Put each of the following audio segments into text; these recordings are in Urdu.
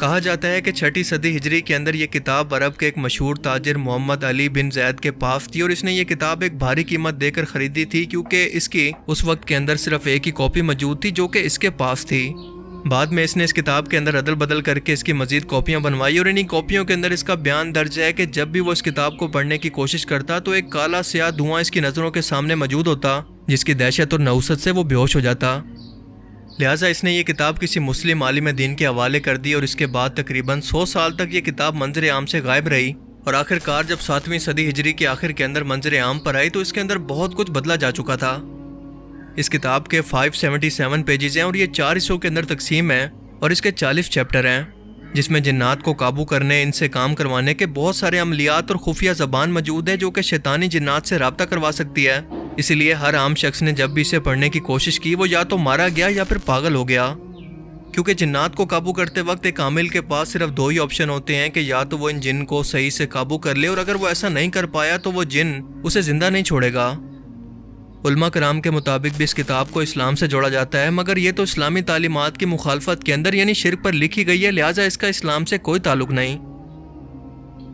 کہا جاتا ہے کہ 6 صدی ہجری کے اندر یہ کتاب عرب کے ایک مشہور تاجر محمد علی بن زید کے پاس تھی، اور اس نے یہ کتاب ایک بھاری قیمت دے کر خریدی تھی کیونکہ اس کی اس وقت کے اندر صرف ایک ہی کاپی موجود تھی جو کہ اس کے پاس تھی۔ بعد میں اس نے اس کتاب کے اندر عدل بدل کر کے اس کی مزید کاپیاں بنوائی، اور انہی کاپیوں کے اندر اس کا بیان درج ہے کہ جب بھی وہ اس کتاب کو پڑھنے کی کوشش کرتا تو ایک کالا سیاہ دھواں اس کی نظروں کے سامنے موجود ہوتا، جس کی دہشت اور نحوست سے وہ بے ہوش ہو جاتا۔ لہٰذا اس نے یہ کتاب کسی مسلم عالم دین کے حوالے کر دی، اور اس کے بعد تقریباً 100 سال تک یہ کتاب منظر عام سے غائب رہی، اور آخر کار جب 7ویں صدی ہجری کے آخر کے اندر منظر عام پر آئی تو اس کے اندر بہت کچھ بدلا جا چکا تھا۔ اس کتاب کے 577 پیجز ہیں، اور یہ 4 حصوں کے اندر تقسیم ہے، اور اس کے 40 چیپٹر ہیں، جس میں جنات کو قابو کرنے، ان سے کام کروانے کے بہت سارے عملیات اور خفیہ زبان موجود ہے جو کہ شیطانی جنات سے رابطہ کروا سکتی ہے۔ اسی لیے ہر عام شخص نے جب بھی اسے پڑھنے کی کوشش کی وہ یا تو مارا گیا یا پھر پاگل ہو گیا، کیونکہ جنات کو قابو کرتے وقت ایک عامل کے پاس صرف 2 ہی آپشن ہوتے ہیں کہ یا تو وہ ان جن کو صحیح سے قابو کر لے، اور اگر وہ ایسا نہیں کر پایا تو وہ جن اسے زندہ نہیں چھوڑے گا۔ علماء کرام کے مطابق بھی اس کتاب کو اسلام سے جوڑا جاتا ہے، مگر یہ تو اسلامی تعلیمات کی مخالفت کے اندر یعنی شرک پر لکھی گئی ہے، لہٰذا اس کا اسلام سے کوئی تعلق نہیں۔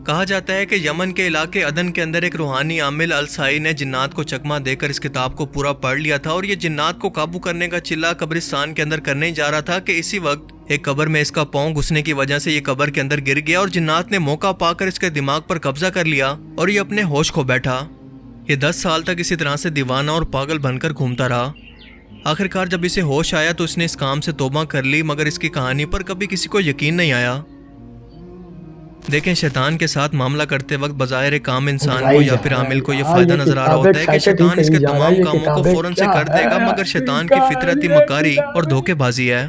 کہا جاتا ہے کہ یمن کے علاقے عدن کے اندر ایک روحانی عامل السائی نے جنات کو چکمہ دے کر اس کتاب کو پورا پڑھ لیا تھا، اور یہ جنات کو قابو کرنے کا چلہ قبرستان کے اندر کرنے جا رہا تھا کہ اسی وقت ایک قبر میں اس کا پاؤں گھسنے کی وجہ سے یہ قبر کے اندر گر گیا، اور جنات نے موقع پا کر اس کے دماغ پر قبضہ کر لیا اور یہ اپنے ہوش کھو بیٹھا۔ یہ 10 سال تک اسی طرح سے دیوانہ اور پاگل بن کر گھومتا رہا۔ آخر کار جب اسے ہوش آیا تو اس نے اس کام سے توبہ کر لی، مگر اس کی کہانی پر کبھی کسی کو یقین نہیں آیا۔ دیکھیں، شیطان کے ساتھ معاملہ کرتے وقت بظاہر کام انسان کو یا پھر عامل کو یہ فائدہ نظر آ رہا ہوتا ہے کہ شیطان اس کے تمام کاموں کو فوراً سے کر دے گا، مگر شیطان کی فطرتی مکاری اور دھوکے بازی ہے۔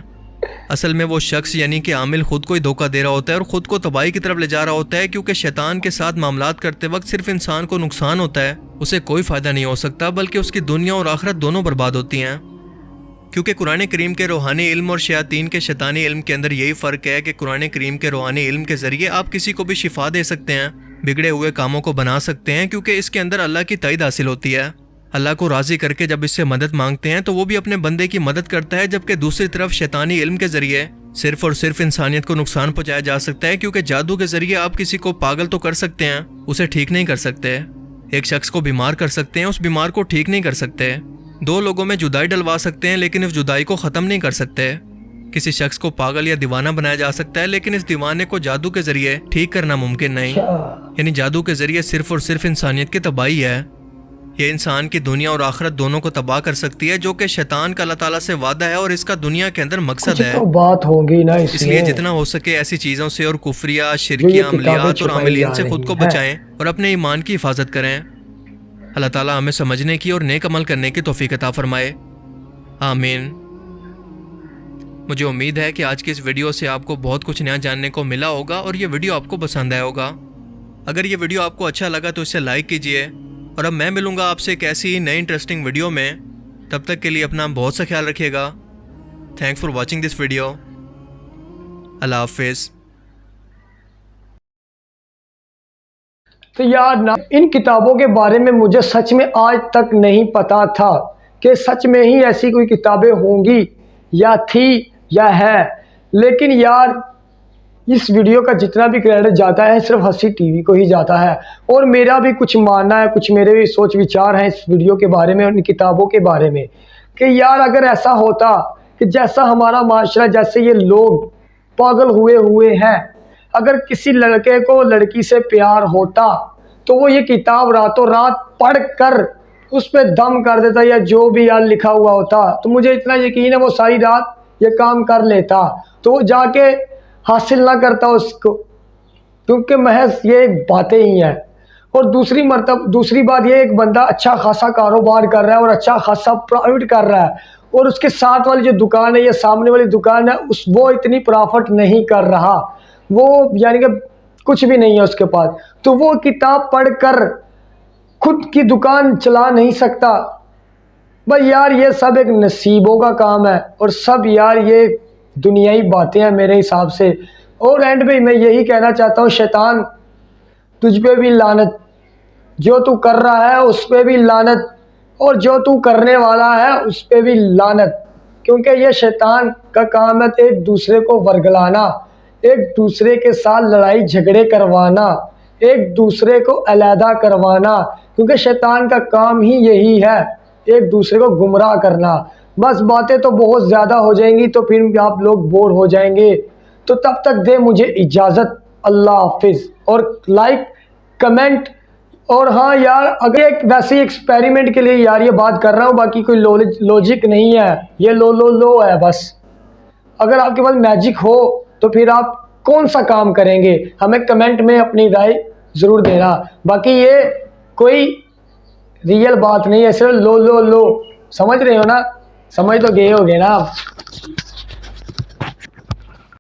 اصل میں وہ شخص یعنی کہ عامل خود کو ہی دھوکہ دے رہا ہوتا ہے اور خود کو تباہی کی طرف لے جا رہا ہوتا ہے، کیونکہ شیطان کے ساتھ معاملات کرتے وقت صرف انسان کو نقصان ہوتا ہے، اسے کوئی فائدہ نہیں ہو سکتا، بلکہ اس کی دنیا اور آخرت دونوں برباد ہوتی ہیں۔ کیونکہ قرآن کریم کے روحانی علم اور شیاطین کے شیطانی علم کے اندر یہی فرق ہے کہ قرآن کریم کے روحانی علم کے ذریعے آپ کسی کو بھی شفا دے سکتے ہیں، بگڑے ہوئے کاموں کو بنا سکتے ہیں، کیونکہ اس کے اندر اللہ کی تائید حاصل ہوتی ہے۔ اللہ کو راضی کر کے جب اس سے مدد مانگتے ہیں تو وہ بھی اپنے بندے کی مدد کرتا ہے، جبکہ دوسری طرف شیطانی علم کے ذریعے صرف اور صرف انسانیت کو نقصان پہنچایا جا سکتا ہے، کیونکہ جادو کے ذریعے آپ کسی کو پاگل تو کر سکتے ہیں، اسے ٹھیک نہیں کر سکتے۔ ایک شخص کو بیمار کر سکتے ہیں، اس بیمار کو ٹھیک نہیں کر سکتے۔ 2 لوگوں میں جدائی ڈلوا سکتے ہیں، لیکن اس جدائی کو ختم نہیں کر سکتے۔ کسی شخص کو پاگل یا دیوانہ بنایا جا سکتا ہے، لیکن اس دیوانے کو جادو کے ذریعے ٹھیک کرنا ممکن نہیں۔ یعنی جادو کے ذریعے صرف اور صرف انسانیت کی تباہی ہے۔ یہ انسان کی دنیا اور آخرت دونوں کو تباہ کر سکتی ہے، جو کہ شیطان کا اللہ تعالیٰ سے وعدہ ہے اور اس کا دنیا کے اندر مقصد ہے۔ بات ہوگی نا، اس لیے جتنا ہو سکے ایسی چیزوں سے اور کفریہ، شرکیہ عملیات اور عاملین سے خود کو بچائیں اور اپنے ایمان کی حفاظت کریں۔ اللہ تعالیٰ ہمیں سمجھنے کی اور نیک عمل کرنے کی توفیق عطا فرمائے، آمین۔ مجھے امید ہے کہ آج کی اس ویڈیو سے آپ کو بہت کچھ نیا جاننے کو ملا ہوگا اور یہ ویڈیو آپ کو پسند آیا ہوگا۔ اگر یہ ویڈیو آپ کو اچھا لگا تو اسے لائک کیجئے، اور اب میں ملوں گا آپ سے ایک ایسی ہی نئی انٹرسٹنگ ویڈیو میں۔ تب تک کے لیے اپنا بہت سا خیال رکھیے گا۔ Thanks for watching this video. اللہ حافظ۔ تو یار ان کتابوں کے بارے میں مجھے سچ میں آج تک نہیں پتا تھا کہ سچ میں ہی ایسی کوئی کتابیں ہوں گی یا تھی یا ہے، لیکن یار اس ویڈیو کا جتنا بھی کریڈٹ جاتا ہے صرف ہنسی ٹی وی کو ہی جاتا ہے، اور میرا بھی کچھ ماننا ہے، کچھ میرے بھی سوچ وچار ہیں اس ویڈیو کے بارے میں اور ان کتابوں کے بارے میں، کہ یار اگر ایسا ہوتا کہ جیسا ہمارا معاشرہ، جیسے یہ لوگ پاگل ہوئے ہیں، اگر کسی لڑکے کو لڑکی سے پیار ہوتا تو وہ یہ کتاب راتوں رات پڑھ کر اس پہ دم کر دیتا یا جو بھی یار لکھا ہوا ہوتا، تو مجھے اتنا یقین ہے وہ ساری رات یہ کام کر لیتا، تو وہ جا کے حاصل نہ کرتا اس کو، کیونکہ محض یہ باتیں ہی ہیں۔ اور دوسری بات یہ، ایک بندہ اچھا خاصا کاروبار کر رہا ہے اور اچھا خاصا پروفٹ کر رہا ہے، اور اس کے ساتھ والی جو دکان ہے یا سامنے والی دکان ہے وہ اتنی پروفٹ نہیں کر رہا، وہ یعنی کہ کچھ بھی نہیں ہے اس کے پاس، تو وہ کتاب پڑھ کر خود کی دکان چلا نہیں سکتا۔ بھائی یار یہ سب ایک نصیبوں کا کام ہے، اور سب یار یہ دنیائی باتیں ہیں میرے حساب سے۔ اور اینڈ میں یہی کہنا چاہتا ہوں، شیطان تجھ پہ بھی لعنت، جو تو کر رہا ہے اس پہ بھی لعنت، اور جو تو کرنے والا ہے اس پہ بھی لعنت، کیونکہ یہ شیطان کا کام ہے ایک دوسرے کو ورگلانا، ایک دوسرے کے ساتھ لڑائی جھگڑے کروانا, ایک دوسرے کو علیحدہ کروانا, کیونکہ شیطان کا کام ہی یہی ہے, ایک دوسرے کو گمراہ کرنا. بس باتیں تو بہت زیادہ ہو جائیں گی تو پھر آپ لوگ بور ہو جائیں گے. تو تب تک دے مجھے اجازت, اللہ حافظ. اور لائک کمنٹ, اور ہاں یار اگر ایک ویسے ایکسپیریمنٹ کے لیے یار یہ بات کر رہا ہوں, باقی کوئی لوجک نہیں ہے, یہ لو ہے بس. اگر آپ کے پاس میجک ہو تو پھر آپ کون سا کام کریں گے, ہمیں کمنٹ میں اپنی رائے ضرور دینا. باقی یہ کوئی ریئل بات نہیں ہے, صرف لو. سمجھ رہے ہو نا, سمجھ تو گئے ہوگے نا آپ.